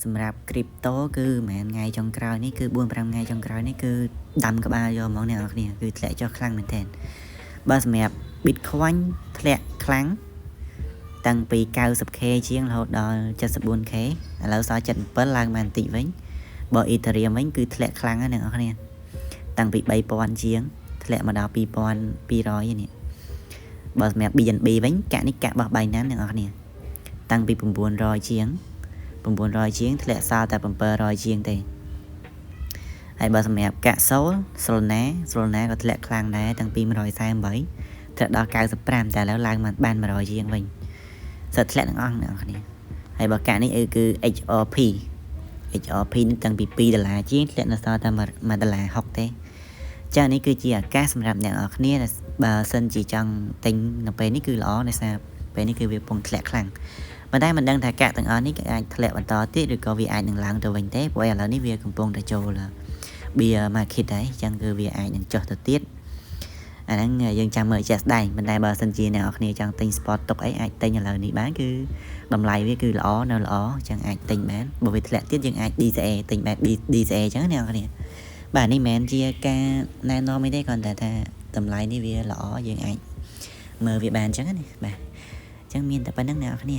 សម្រាប់ crypto គឺមិនថ្ងៃចុងក្រោយនេះគឺ 4-5 ថ្ងៃចុងក្រោយនេះគឺដាំក្បាលយកហ្មងអ្នកនរគ្នាគឺធ្លាក់ចុះខ្លាំងមែនទែនបើសម្រាប់ Bitcoin ធ្លាក់ខ្លាំងតាំងពី 90k ជាងរហូតដល់ 74k ឥឡូវសល់ 77 ឡើងមកបន្តិចវិញបើ Ethereum វិញគឺធ្លាក់ខ្លាំងណាស់អ្នកនរគ្នាតាំងពី 3000 ជាងធ្លាក់មកដល់ 2200 នេះបើសម្រាប់ BNB វិញកាក់នេះកាក់របស់ Binance អ្នកនរគ្នាតាំងពី 900 ជាងធ្លាក់សល់តែ 700 ជាងទេហើយបើសម្រាប់កាក់ Solana ក៏ធ្លាក់ខ្លាំងដែរតាំងពី 138 ធ្លាក់ដល់ 95 តែឥឡូវឡើងមកបាន 100 ជាងវិញសិតធ្លាក់ទាំងអស់អ្នកនរគ្នាហើយបើកាក់នេះគឺ HRP នេះតាំងពី$2 ជាងធ្លាក់នៅសល់តែ$1.60 ទេចា៎នេះគឺជាឱកាសសម្រាប់អ្នកនរគ្នាបើសិនជាចង់ទិញនៅពេលនេះគឺល្អដោយសារពេលនេះគឺវាកំពុងធ្លាក់ខ្លាំងប៉ុន្តែមិនដឹងថាកាក់ទាំងអស់នេះក៏អាចធ្លាក់បន្តទៀតឬក៏វាអាចនឹងឡើងទៅវិញទេព្រោះឥឡូវនេះវាកំពុងតែចូល bear market ហើយអញ្ចឹងគឺវាអាចនឹងចុះទៅទៀតអាហ្នឹងយើងចាំមើលជាក់ស្ដែងប៉ុន្តែបើសិនជាអ្នកនរគ្នាចង់ទិញ spot ទុកអីអាចទិញឥឡូវនេះបានគឺតម្លៃវាគឺល្អនៅល្អអញ្ចឹងអាចទិញបានបើវាធ្លាក់ទៀតយើងអាច DCA ទិញបែប DCA អញ្ចឹងអ្នកនរគ្នាបាទនេះមិនមែនជាការណែនាំអីទេគ្រាន់តែថាតម្លៃនេះវាល្អយើងអាចមើលវាបានអញ្ចឹងណាបាទអញ្ចឹងមានតែប៉ុណ្្នឹងអ្នកនរគ្នា